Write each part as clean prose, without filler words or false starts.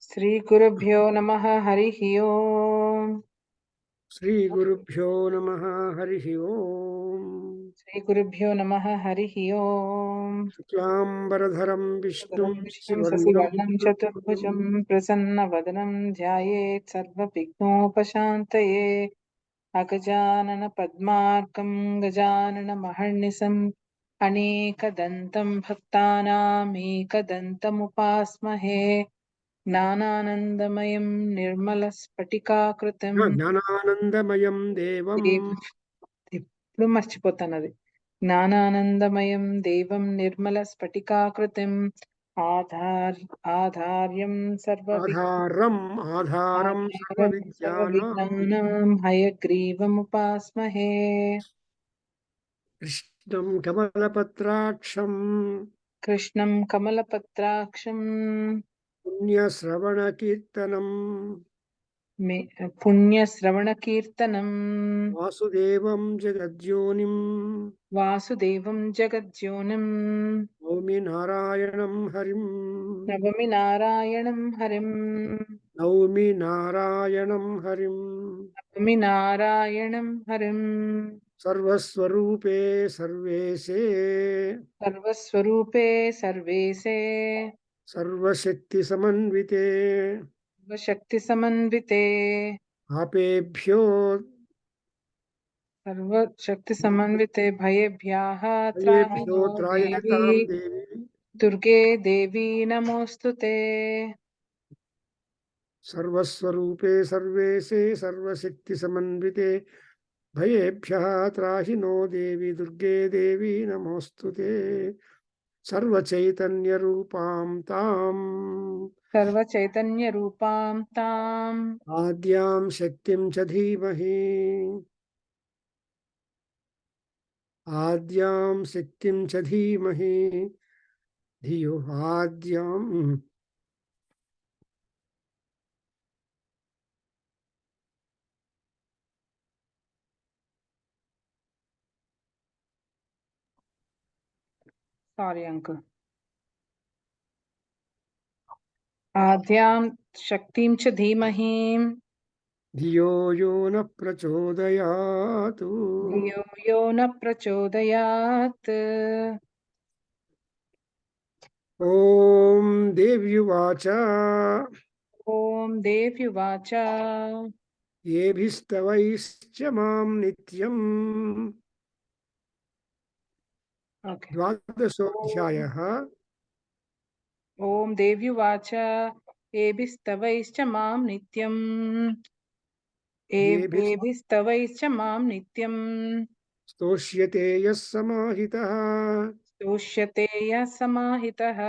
Shri Gurubhyo Namaha Harihi Om. Shri Gurubhyo Namaha Harihi Om. Shri Gurubhyo Namaha Harihi Om. Shuklambaradharam Vishnum Vishnu Shivarnam Sasivarnam Chaturbhujam Prasanna Vadanam Dhyayet Sarva Vighnopashantaye Akajanana Padmarkam Gajanana Maharnisam Anekadantam Bhaktanam Ekadantam Upasmahe Gnananandamayam Nirmalaspatikakritam Jnananandamayam Devam ఇప్పుడు మర్చిపోతాను అది జ్ఞానానందమయం దేవం Nirmala స్ఫటికాకృతిం ఆధార్యం Adharam Sarva సర్వ Vidyanam విజ్ఞానాం హయగ్రీవముపాస్మహే Krishnam Kamalapatraksham కృష్ణం కమలపత్రాక్షం Punya Sravana Kirtanam పుణ్యశ్రవణకీర్తనం Vasudevam Jagadyonim వాసుదేవం జగజ్యోనిం Naumi Narayanam Harim Navami నారాయణం హరిం Naumi Narayanam Harim Navami నారాయణం హరిం Sarvaswarupe Sarvese सर्वस्वरूपे सर्वेसे Sarvashakti Samanvite सर्वशक्तिसमन्विते Apebhyo सर्वशक्तिसमन्विते भयेभ्यः त्राहि Ayebhyo no देवी Trayatam Devi दुर्गे देवी नमोऽस्तु ते Sarvaswarupe Sarvese Sarvashakti Samanvite Bhayebhya Trahi no Devi Durge Devi Namostute Sarvachaitanya Rupam Tam सर्वचैतन्यरूपां ताम् Adyam Shaktim Chadhimahi Adyam Shaktim Chadhimahi Dhiyo Adyam sorry uncle आद्यां शक्तिं च धीमहि Dhiyo yo na prachodayatu धियो यो न प्रचोदयात् Om Devyuvacha ॐ देव्युवाच Yebhistavaischa mam nityam okay. Dvadasodhyayaha ॐ देव्युवाच एभिस्तवैश्च मां नित्यम् एभिस्तवैश्च मां नित्यम् Stoshyate yas samahitaha स्तोष्यते यः समाहितः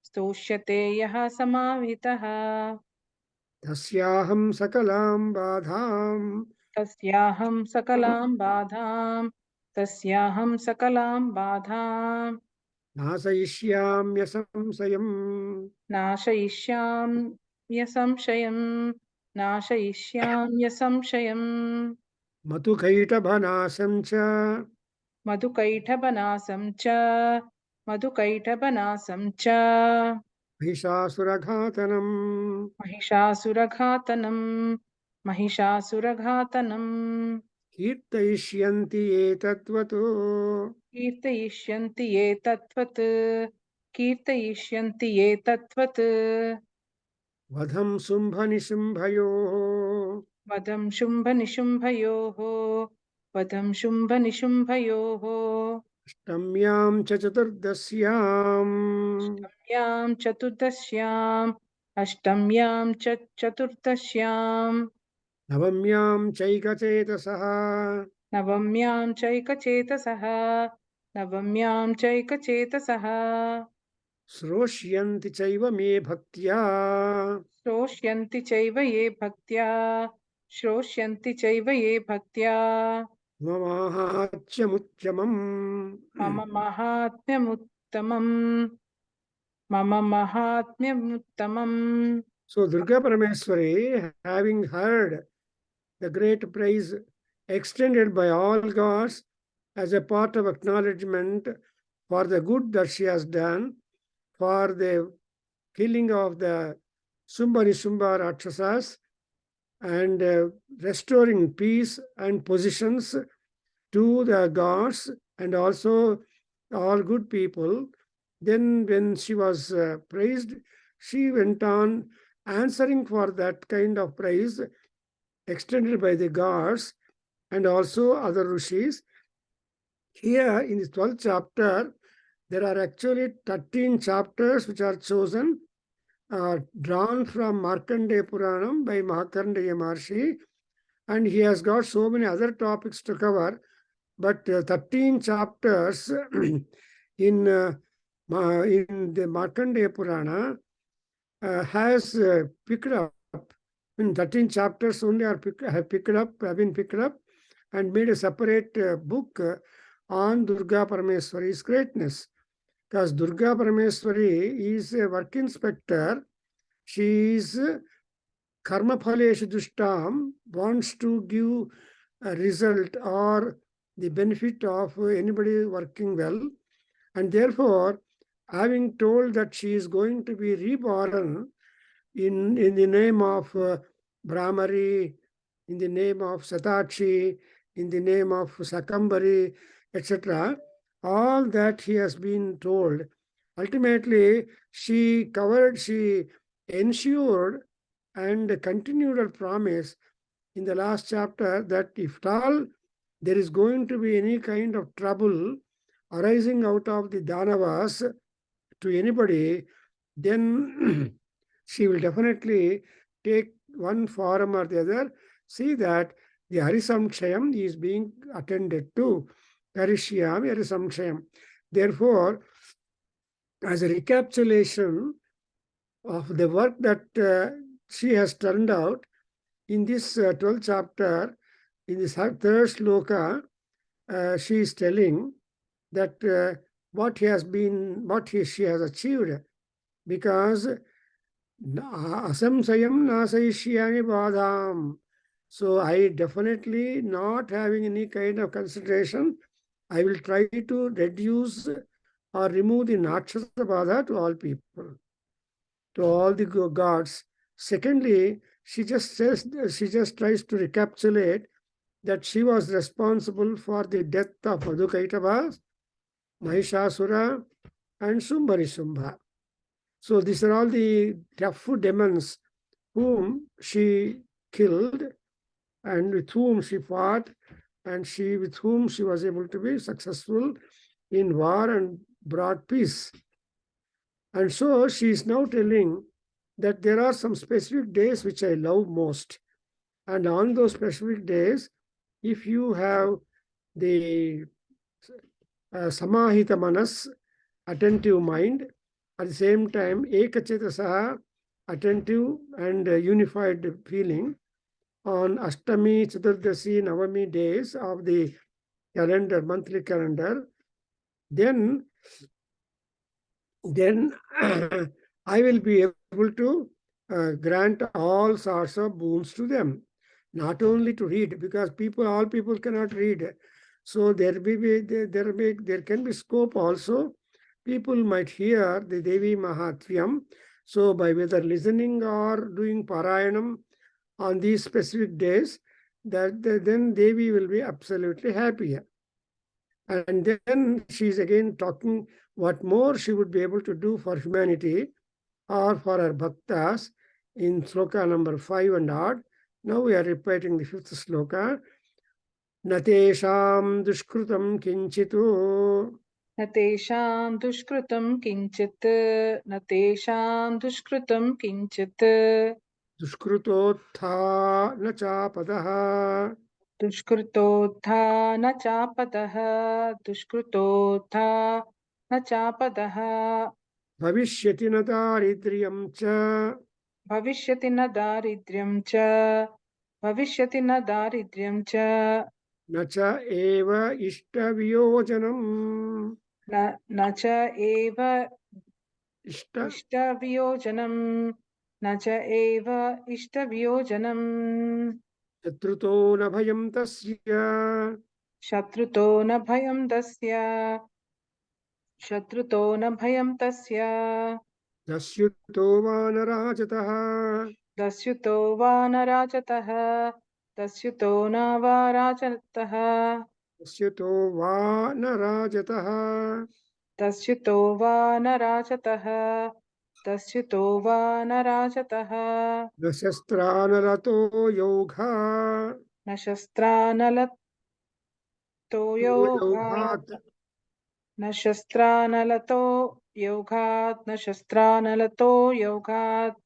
स्तोष्यते यः समाहितः Tasyaham sakalam badham तस्याहं सकलां बाधां Nasayishyamya samsayam नाशयिष्याम्यसंशयम् Madhukaitavhanasam cha मधुकैटभनासं च Bhisasuraghātanam महिषासुरघातनम् Kirtayishyanti etatvato कीर्तयिष्यन्ति ये तत्त्वत् Vadham sumbhanishumbhayo वदं शुम्भनिशुम्भयोः Ashtamyam cha chaturdasyam अष्टम्यां चतुर्दश्यां Navamyam chaikachetasaha नवम्यां चैकचेतसः Sroshyanti chaiva me bhaktya श्रोष्यन्ति चैव ये भक्त्या Mamahatyamutyamam मम माहात्म्यमुत्तमम् So Durga Parameswari, having heard the great praise extended by all gods as a part of acknowledgement for the good that she has done, for the killing of the Nishumbha Rakshasas and restoring peace and positions to the gods and also all good people. Then, when she was praised, she went on answering for that kind of praise extended by the gods and also other rishis. Here in this 12th chapter, there are actually 13 chapters which are chosen, drawn from Markandeya Puranam by Mahakarndeya Maharshi, and he has got so many other topics to cover, but 13 chapters in the Markandeya Purana has picked up. In 13 chapters only have been picked up and made a separate book on Durga Parameswari's greatness. Because Durga Parameswari is a work inspector. She is karma phaleshu dushtam, wants to give a result or the benefit of anybody working well. And therefore, having told that she is going to be reborn in the name of Brahmari, in the name of Satakshi, in the name of Sakambari, etc., all that he has been told. Ultimately, she ensured and continued her promise in the last chapter that if at all there is going to be any kind of trouble arising out of the Danavas to anybody, then she will definitely take one form or the other, see that the Harisamshayam is being attended to. Karishyami Harisamshayam. Therefore, as a recapitulation of the work that she has turned out in this 12th chapter, in this third sloka, she is telling that what she has achieved, because asamsayam nasayishyani badham. So I definitely not having any kind of consideration. I will try to reduce or remove the nakshasa badha to all people, to all the gods. Secondly, she just tries to recapitulate that she was responsible for the death of Madhukaitava, Mahishasura, and Sumbha. So these are all the tough demons whom she killed and with whom she fought, and with whom she was able to be successful in war and brought peace. And so she is now telling that there are some specific days which I love most. And on those specific days, if you have the samahita manas, attentive mind, at the same time, ekachetasaha, attentive and unified feeling, on Ashtami, Chaturdasi, Navami days of the calendar, monthly calendar, then I will be able to grant all sorts of boons to them. Not only to read, because all people cannot read. So there can be scope also. People might hear the Devi Mahatmyam. So by whether listening or doing Parayanam on these specific days, then Devi will be absolutely happy. And then she is again talking what more she would be able to do for humanity or for her bhaktas in sloka number 5 and odd. Now we are repeating the 5th sloka. Natesham dushkrutam kinchitu. Natesham dushkrutam kinchit. Natesham dushkrutam kinchit. Dushkrutotha na chapadaha. Dushkrutotha na chapadaha. Dushkrutotha na chapadaha. Bhavishyati na daridriyam cha. Bhavishyati na daridryam cha. Bhavishyati na daridryam cha. Na cha eva ishtaviyojanam. Na cha eva ishtaviyojanam. Na cha eva ishtaviyojanam. Shatruto na bhayam tasya. Shatruto na bhayam tasya. Shatruto na bhayam tasya. Dasyuto vanarajataha. Dasyuto vanarajataha. Dasyuto navarajataha. Dasyuto vanarajataha. Dasyuto vanarajataha. Dasyuto vanarajataha. Dasastranalato yoga. न शस्त्रानलतो योगात् Yogat. न शस्त्रानलतो योगात् न शस्त्रानलतो योगात्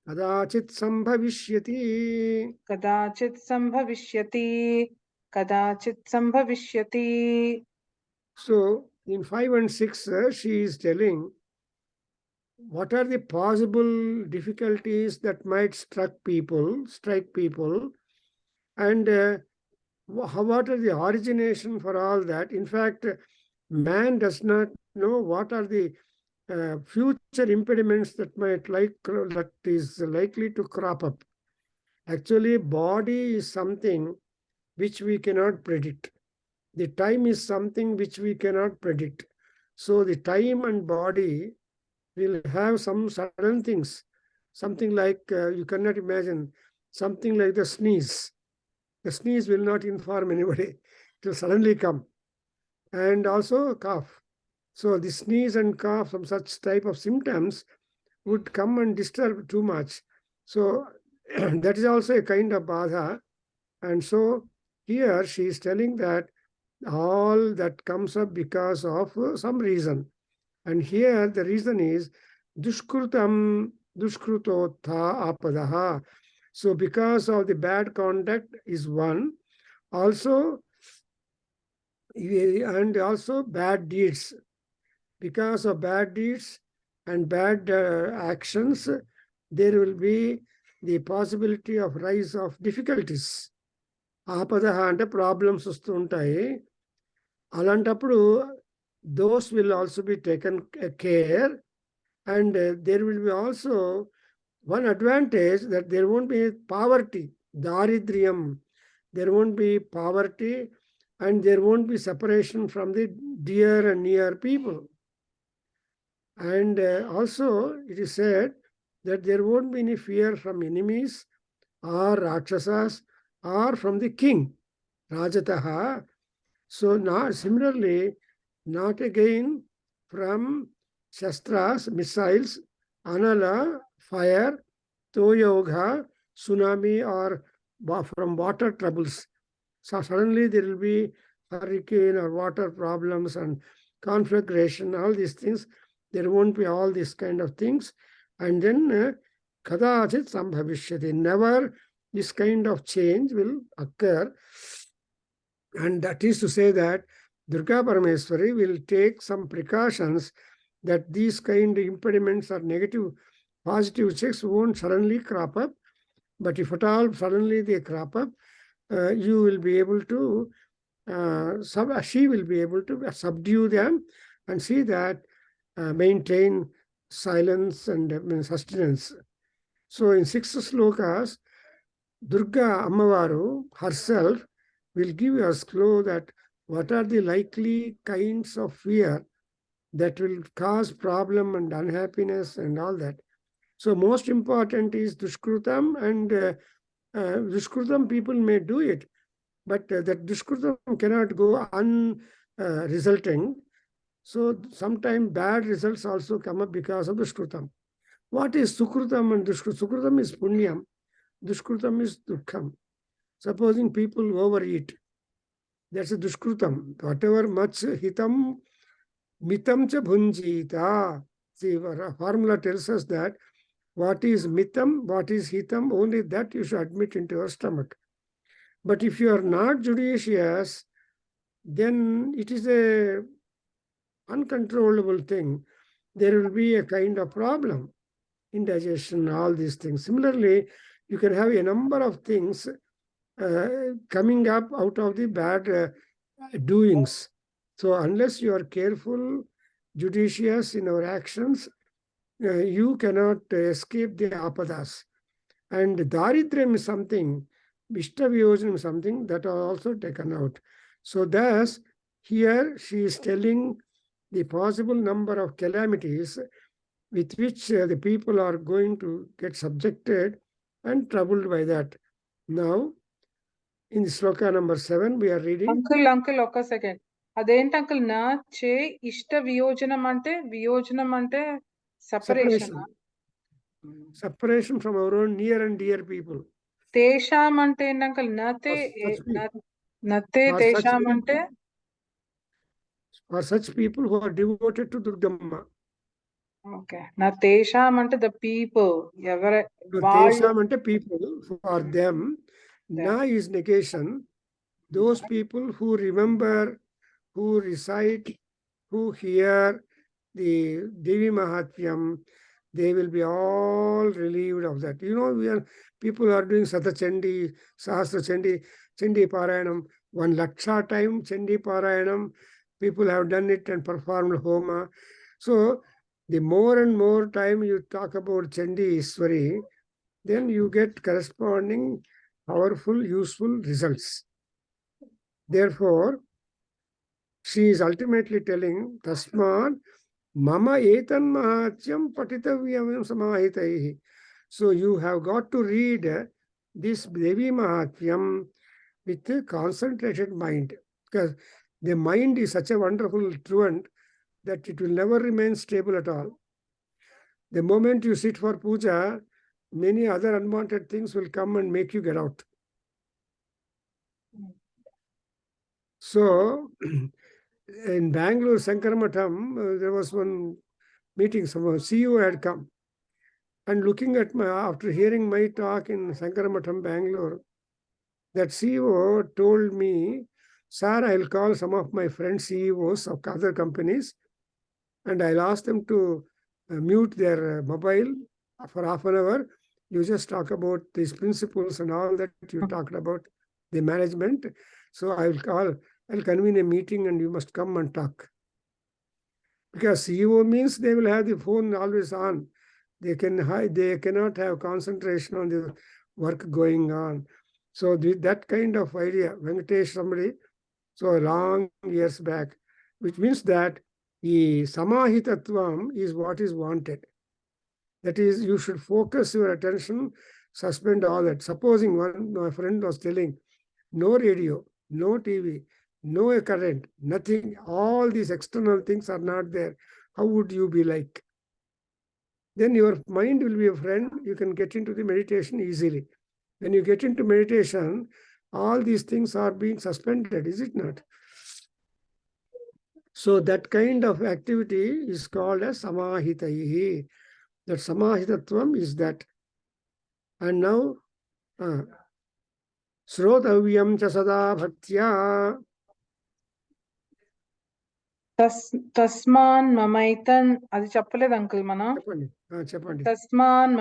Kadachit sambhavishyati. कदाचित् सम्भविष्यति कदाचित् सम्भविष्यति. So in 5 and 6, she is telling what are the possible difficulties that might strike people, and what are the origination for all that. In fact, man does not know what are the future impediments that is likely to crop up. Actually, body is something which we cannot predict. The time is something which we cannot predict. So the time and body will have some sudden things, something like you cannot imagine, something like the sneeze. The sneeze will not inform anybody. It will suddenly come. And also cough. So the sneeze and cough, some such type of symptoms would come and disturb too much. So that is also a kind of badha. And so here she is telling that all that comes up because of some reason. And here the reason is dushkrutam dushkrutotha apadaha. So because of the bad conduct is one. Also, and also bad deeds. Because of bad deeds and bad actions, there will be the possibility of rise of difficulties. ఆపదహ అంటే problems వస్తూ ఉంటాయి. అలాంటప్పుడు those will also be taken care, and there will be also one advantage that there won't be poverty, daridriyam. There won't be poverty, and there won't be separation from the dear and near people. And also it is said that there won't be any fear from enemies or rakshasas or from the king, Rajataha. So now similarly, not again from shastras, missiles, anala, fire, toyoga, tsunami, or from water troubles. So suddenly there will be hurricane or water problems and conflagration, all these things. There won't be all these kind of things. And then kadachit sambhavishyati. Never this kind of change will occur. And that is to say that Durga Parameswari will take some precautions that these kind of impediments or negative, positive checks won't suddenly crop up. But if at all suddenly they crop up, you will be able to, she will be able to subdue them and see that maintain silence and sustenance. So in 6 slokas, Durga Ammavaru herself will give us clue that what are the likely kinds of fear that will cause problem and unhappiness and all that. So most important is dushkrutam, and dushkrutam people may do it, but that dushkrutam cannot go unresulting. So sometimes bad results also come up because of dushkrutam. What is sukrutam and dushkrutam? Sukrutam is punyam, dushkrutam is dukkham. Supposing people overeat, that's a dushkrutam. Whatever much hitam, mitam cha bhunjita. See, formula tells us that what is mitam, what is hitam, only that you should admit into your stomach. But if you are not judicious, then it is a uncontrollable thing. There will be a kind of problem, indigestion, all these things. Similarly, you can have a number of things coming up out of the bad doings. So unless you are careful, judicious in our actions, you cannot escape the apadas. And daridryam is something, Vishtaviyojanam is something that are also taken out. So thus, here she is telling the possible number of calamities with which the people are going to get subjected and troubled by that. Now, in sloka number 7, we are reading. Uncle ఒక్క second. అదేంటి uncle? నా చే ఇష్ట వియోజనం అంటే separation. Separation from our own near and dear people. తేషాం అంటే ఏంటి uncle? నతే తేషాం అంటే for such people who are devoted to Durgamma. Okay. నా తేషాం అంటే the people. Tesham ante people, for them. Na is negation. Those people who remember, who recite, who hear the Devi Mahatmyam, they will be all relieved of that. You know, people are doing Satachandi, Sahasra Chandi, Chandi Parayanam, 1 laksha time Chandi Parayanam. People have done it and performed Homa. So, the more and more time you talk about Chandi Iswari, then you get corresponding powerful, useful results. Therefore, she is ultimately telling, Tasman, Mama etan mahatyam patitavyam samahitaihi. So you have got to read this Devi Mahatmyam with a concentrated mind. Because the mind is such a wonderful truant that it will never remain stable at all. The moment you sit for puja, many other unwanted things will come and make you get out. So, in Bengaluru, Sankaramatham, there was one meeting, some CEO had come. And looking at after hearing my talk in Sankaramatham, Bengaluru, that CEO told me, sir, I'll call some of my friends CEOs of other companies, and I'll ask them to mute their mobile for half an hour. You just talk about these principles and all that you talked about, the management. So I'll convene a meeting and you must come and talk. Because CEO means they will have the phone always on. They cannot have concentration on the work going on. So that kind of idea, Venkatesh somebody, so long years back, which means that the samahitatvam is what is wanted. That is, you should focus your attention, suspend all that. Supposing my friend was telling, no radio, no TV, no current, nothing, all these external things are not there. How would you be like? Then your mind will be a friend. You can get into the meditation easily. When you get into meditation, all these things are being suspended, is it not? So that kind of activity is called as samahitaihi. That samahitatvam is that. And now, Srotavyam cha sada bhaktya. తస్మాన్ మమైతన్, అది చెప్పలేదు uncle మనం. చెప్పండి. తస్మాన్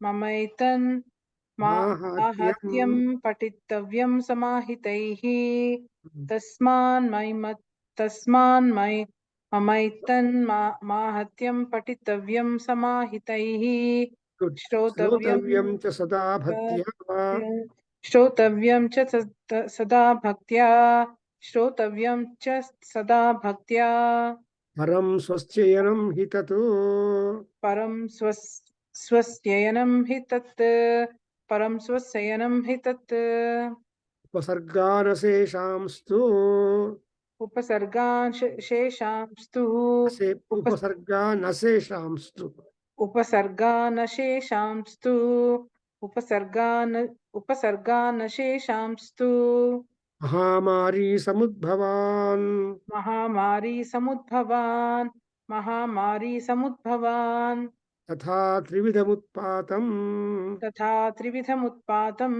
మమైతన్ మాహాత్యం పఠితవ్యం సమాహితైః. తస్మాన్ మమైతన్ మాహాత్యం పఠితవ్యం సమాహితైః. శ్రోతవ్యం చ సదా భక్త్యా. శ్రోతవ్యం చ సదా భక్త్యా. శ్రోతవ్యం చ సదా భక్త్యా. పరం స్వస్యయనం హి తత్. పరం స్వస్యయనం హి తత్. పరం స్వస్యయనం హి తత్. ఉపసర్గానశేషాంస్తు. ఉపసర్గానశేషాంస్తు. ఉపసర్గానశేషాంస్తు. ఉపసర్గానశేషాంస్తు. ఉపసర్గానశేషాంస్తు. మహామారీ సముద్భవాన్. మహామారీ సముద్భవాన్. మహామారీ సముద్భవాన్. తథా త్రివిధముత్పాతం. తథా త్రివిధముత్పాతం.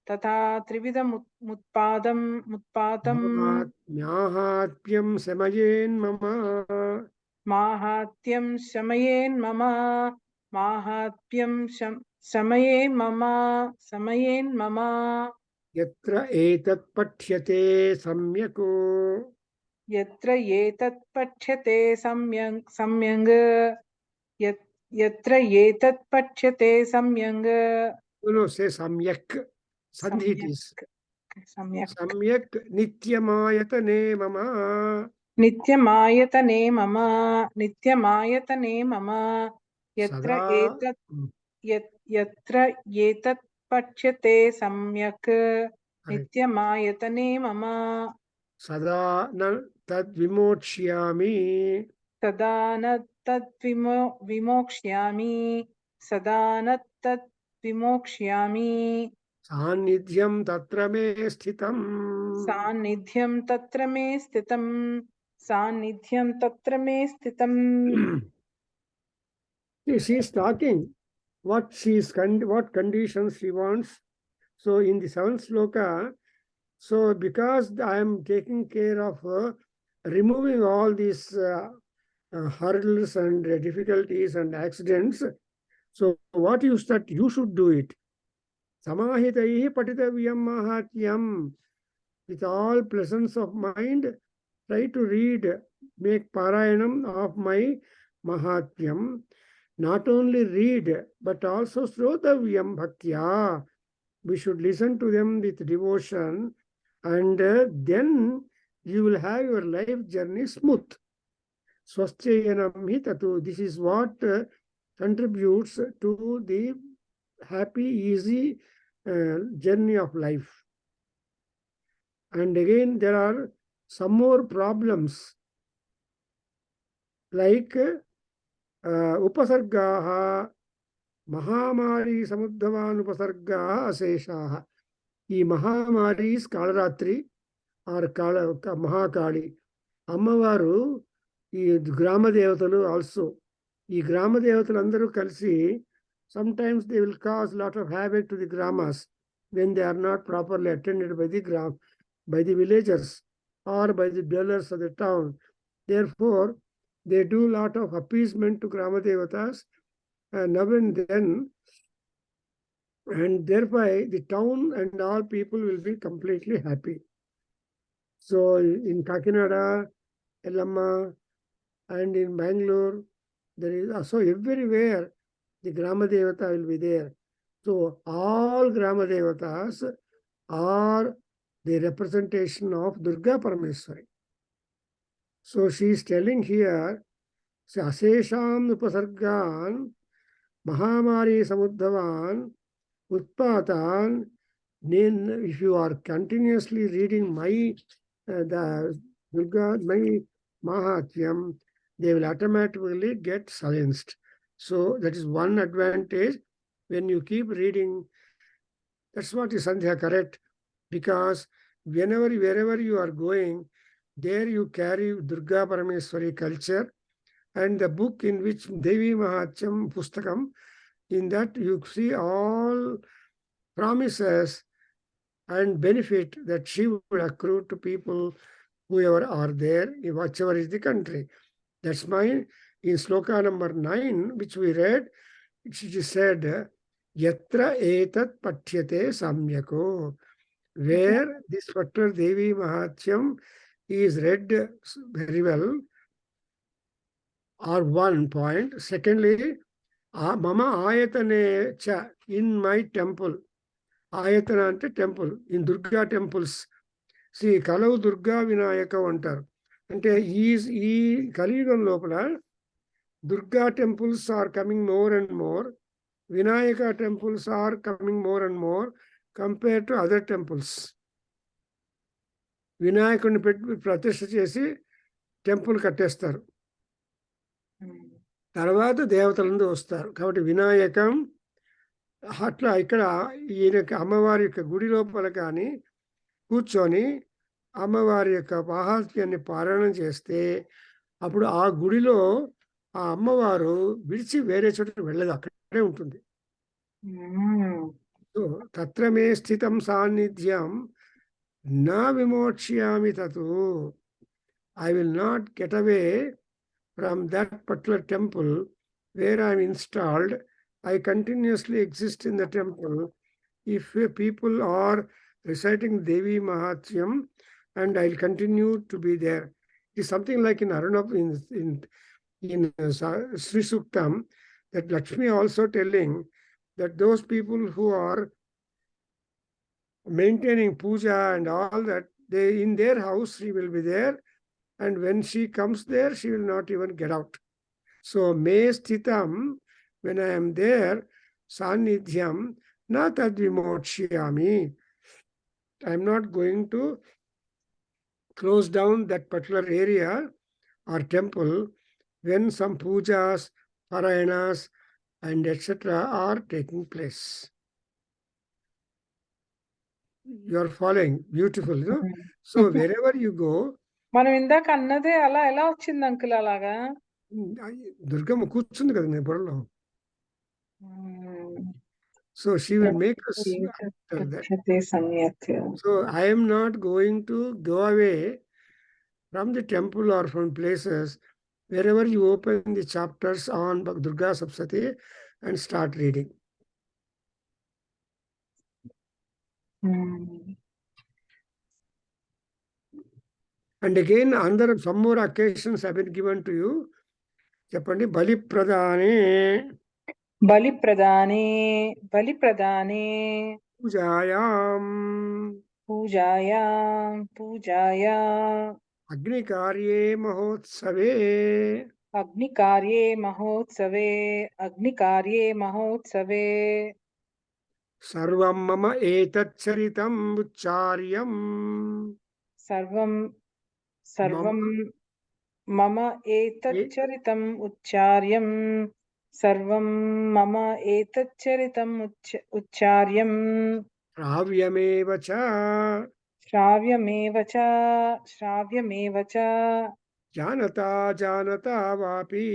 తథా త్రివిధముత్పాదం ముత్పాతం. మాహాత్మ్యం శమయేన్మమ. మాహాత్మ్యం శమయేన్మమ. మాహాత్మ్యం శమయేన్మమ. శమయేన్మమ. యత్ర ఏతత్ పఠ్యతే సమ్యక్. యత్ర ఏతత్ పఠ్యతే సమ్యంగ్. యత్ర ఏతత్ పఠ్యతే సమ్యంగ్. No, say samyak. Sandhi it is. Samyak nitymayatane mama. नित्यमायतने मम नित्यमायतने मम यत्र sada. एतत् यत्र एतत् पठ्यते सम्यक् Correct. नित्यमायतने मम Sada na tad vimochyami. सदा न विमोक्ष्यामि सदा न तत् विमोक्ष्यामि Sannidhyam tatra me sthitam. सान्निध्यं तत्र मे स्थितं सान्निध्यं तत्र मे स्थितम् She is talking what what conditions she wants. So in the seventh sloka, so because I am taking care of removing all these hurdles and difficulties and accidents, so what you should do it. Samahitaihi patitavyam mahatyam. With all pleasance of mind, try to read, make parayanam of my mahatyam. Not only read, but also srotavyam bhaktya. We should listen to them with devotion, and then you will have your life journey smooth. Swastyayanam hitatu. This is what contributes to the happy, easy journey of life. And again, there are some more problems like upasargaha, mahamari samudhavan upasargaha aseshaha. ఈ మహామారి Kalaratri are Mahakali అమ్మవారు ఈ గ్రామ దేవతలు also ఈ గ్రామ దేవతలు అందరూ కలిసి sometimes they will cause lot of havoc to the gramas when they are not properly attended by the villagers or by the dwellers of the town. Therefore, they do lot of appeasement to grama devatas now and then, and thereby the town and all people will be completely happy. So in Kakinada, Ellamma, and in Bengaluru, there is so everywhere the Grama Devata will be there. So all Grama Devatas are the representation of Durga Parameswari. So she is telling here, Asesham Upasargan, Mahamari Samudhavan, Utpatan. If you are continuously reading the Durga, my Mahatyam, they will automatically get silenced. So that is one advantage when you keep reading. That's what is Sandhya, correct? Because wherever you are going, there you carry Durga Parameswari culture and the book in which Devi Mahatyam Pustakam, in that you see all promises and benefit that she would accrue to people whoever are there, whichever is the country. That's why in sloka number 9, which we read, it is said, Yatra etat pathyate samyako. Where this particular Devi Mahatyam is read very well, or one point. Secondly, mama ayatane cha, in my temple. Ayatana ante temple. In Durga temples. See, Kalau Durga Vinayaka antaru. అంటే ఈ కలియుగం లోపల Durga temples are coming more and more, Vinayaka temples are coming more and more compare to other temples. వినాయకుడిని పెట్టి ప్రతిష్ఠ చేసి temple కట్టేస్తారు, తర్వాత దేవతలందరూ వస్తారు. కాబట్టి వినాయకం అట్లా ఇక్కడ ఈయనకి అమ్మవారి యొక్క గుడి లోపల కానీ కూర్చొని అమ్మవారి యొక్క మహాత్మ్యాన్ని పారాయణం చేస్తే అప్పుడు ఆ గుడిలో ఆ అమ్మవారు విడిచి వేరే చోటకి వెళ్ళదు, అక్కడే ఉంటుంది. సో తత్రమే స్థితం సాన్నిధ్యం నా విమోక్ష్యామి తతు. I will not get away from that particular temple where I am installed. I continuously exist in the temple. If people are reciting Devi Mahatyam, and I'll continue to be there. It's something like in Arunab, in Sri Suktam, that Lakshmi also telling that those people who are maintaining puja and all that, they in their house she will be there, and when she comes there, she will not even get out. So, me sthitam, when I am there, sannidhyam, na tadvimochyami. I am not going to close down that particular area or temple when some pujas, parayanas, and etc. are taking place. You are following. Beautiful, you know? So, wherever you go, మనం ఇందాక అన్నదే అలా ఎలా వచ్చింది uncle అలాగా? దుర్గమ్మ కూర్చుంది కదా నీ బుర్రలో. So she will make us after that. So I am not going to go away from the temple or from places. Wherever you open the chapters on Durga Saptasati and start reading. And again, some more occasions have been given to you. చెప్పండి, బలి ప్రదానే, బలి ప్రదానే, బలి ప్రదానే, పూజాయాం, పూజాయాం, పూజాయా, అగ్నికార్యే మహోత్సవే, అగ్నికార్యే మహోత్సవే, అగ్నికార్యే మహోత్సవే, సర్వం మమ ఏతచ్చరితం ఉచ్చార్యం, సర్వం సర్వం మమ ఏతచ్చరితం ఉచ్చార్యం, సర్వం మమ ఏతచ్చరితం ఉచ్చార్యం, శ్రావ్యమేవ చ, శ్రావ్యమేవ చ, శ్రావ్యమేవ చ, జానతా జానతా వాపి,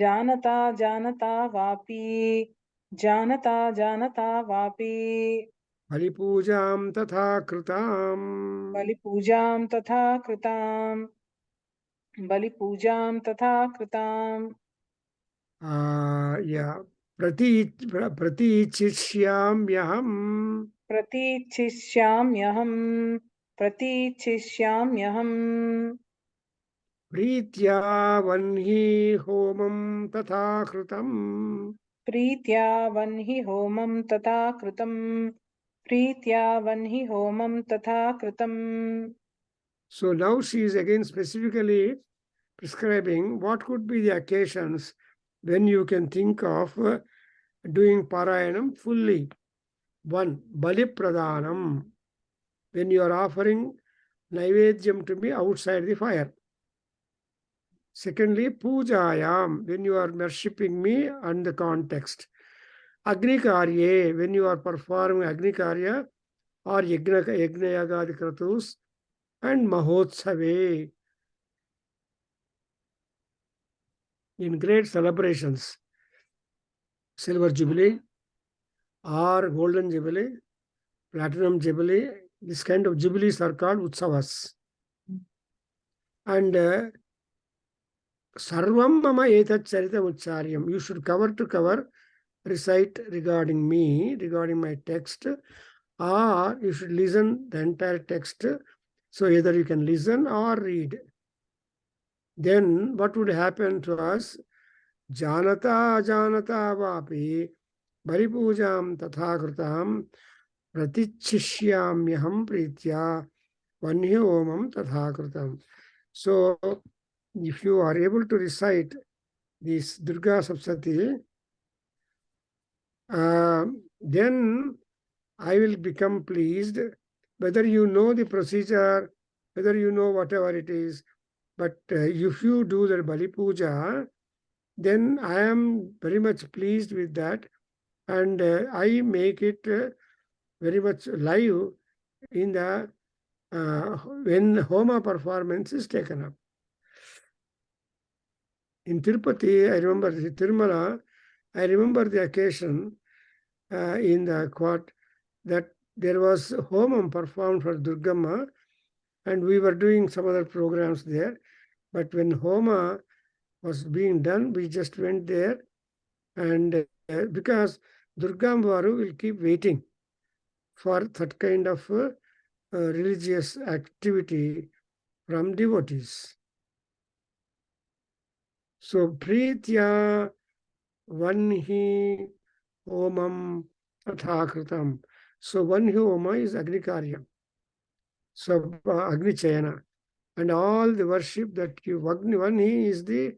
జానతా జానతా వాపి, జానతా జానతా వాపి, బలిపూజాం తథా కృతాం, బలిపూజాం తథా కృతాం, బలిపూజాం తథా కృతాం, ప్రతీచిష్యామ్యహం, ప్రతీచిష్యామ్యహం, ప్రతీచిష్యామ్యహం, ప్రీత్యా వహ్ని హోమం తథా కృతం, ప్రీత్యా వహ్ని హోమం తథా కృతం, ప్రీత్యా వహ్ని హోమం తథా కృతం. So now she is again specifically prescribing what could be the occasions when you can think of doing Parayanam fully. One, Bali Pradhanam, when you are offering Naivedyam to me outside the fire. Secondly, Pujayam, when you are worshipping me and the context. Agni Karye, when you are performing Agni Karya or Yagna Yagadi Kratus, and Mahotsave, in great celebrations, silver jubilee or golden jubilee, platinum jubilee, this kind of jubilees are called utsavas. And sarvam mama etat charitam ucharyam, you should cover to cover recite regarding me, regarding my text, or you should listen the entire text. So either you can listen or read. Then what would happen to us? Janata janata vapi Baripujam tatha kritam pratichishyamyaham pritya vanhi omam tatha kritam. So, if you are able to recite this Durga Saptasati, then I will become pleased, whether you know the procedure, whether you know whatever it is. But if you do the Bali Puja, then I am very much pleased with that. And I make it very much live in the when Homa performance is taken up. In Tirupati, I remember Tirumala, I remember the occasion in the court that there was Homam performed for Durgamma, and we were doing some other programs there. But when Homa was being done, we just went there, and because Durgamvaru will keep waiting for that kind of religious activity from devotees. So, Pritya Vanhi Omam Tathakritam. So, Vanhi Oma is Agni Karya. So, Agni Chayana. and all the worship that you Agni is the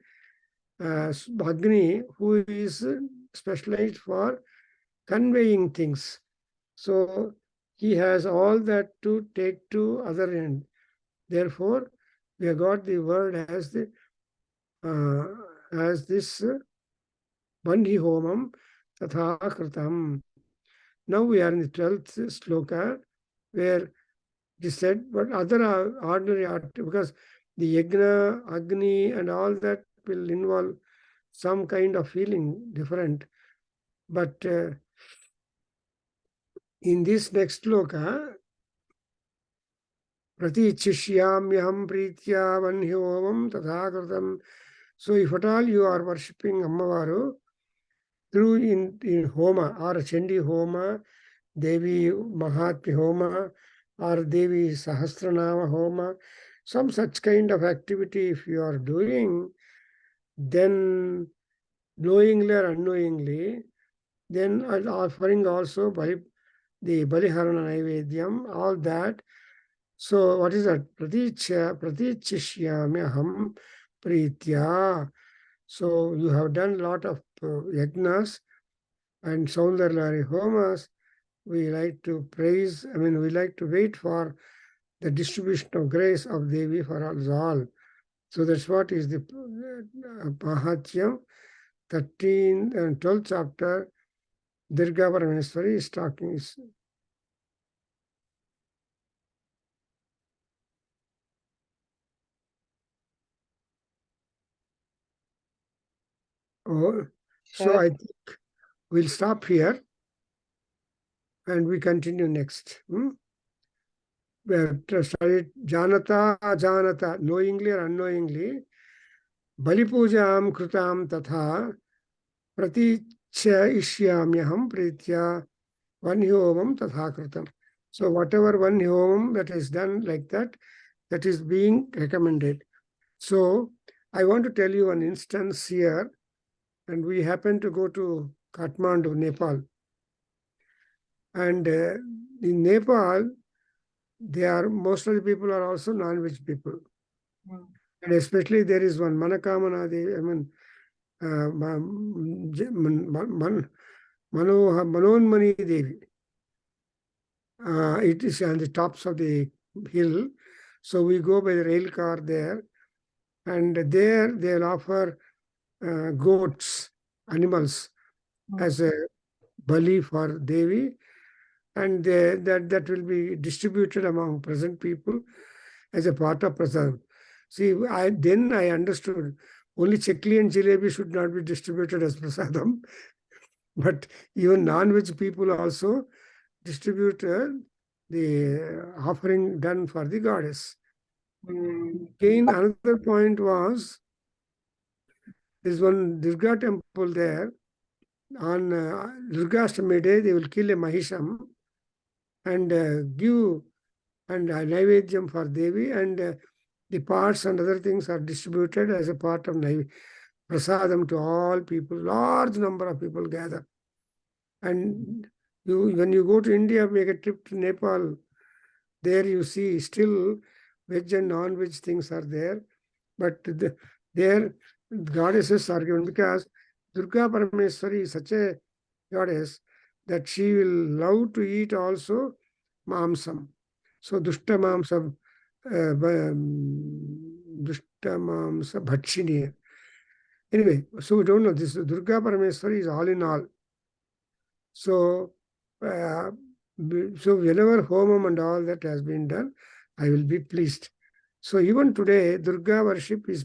Agni who is specialized for conveying things. So he has all that to take to other end. Therefore, we have got the word as the as this Bandhi Homam Tatha Kritam. Now we are in the 12th sloka, where it is said, but other ordinary art, because the yajna, agni, and all that will involve some kind of feeling different. But in this next sloka, Pratichishyamyaham pritya vanhyovam tathakritam. So if at all you are worshipping Ammavaru through in Homa or Chandi Homa, Devi Mahatmi Homa, or Devi Sahasranama Homa, some such kind of activity if you are doing, then knowingly or unknowingly, then offering also the Baliharana Naivedyam, all that. So what is that? Pratichishyami aham pritya. So you have done a lot of yajnas and Saundarlari homas. We like to praise, we like to wait for the distribution of grace of Devi for us all. So that's what is the Mahatyam, 13th and 12th chapter, Durga Parameswari is talking. Oh, so I think we'll stop here and we continue next. We have studied Janata, knowingly or unknowingly, Bali Pujam Krutam Tatha, Pratichishyamyaham Pritya Vanhyovam Tatha Krutam. So whatever Vanhyomam that is done like that, that is being recommended. So I want to tell you an instance here, and we happen to go to Kathmandu, Nepal. And in Nepal, most of the people are also non-veg people. And especially there is one Manakamana Devi, Manonmani Devi. It is on the tops of the hill. So we go by the rail car there. And there they'll offer goats, animals, as a bali for Devi. And that will be distributed among present people as a part of prasadam. See, then I understood only chakli and jalebi should not be distributed as prasadam, but even non-veg people also distribute the offering done for the goddess. Again, another point was, there's one Durga temple there. On Durgashtami day, they will kill a mahisham and give and Naivedyam for Devi, and the parts and other things are distributed as a part of prasadam to all people. Large number of people gather. And when you go to India, make a trip to Nepal, there you see still veg and non-veg things are there. But there goddesses are given, because Durga Parameswari is such a goddess that she will love to eat also mamsam. So dushta mamsa bhatshini. Anyway, so we don't know. This Durga Parameswari is all in all. So, so whenever homam and all that has been done, I will be pleased. So even today, Durga worship is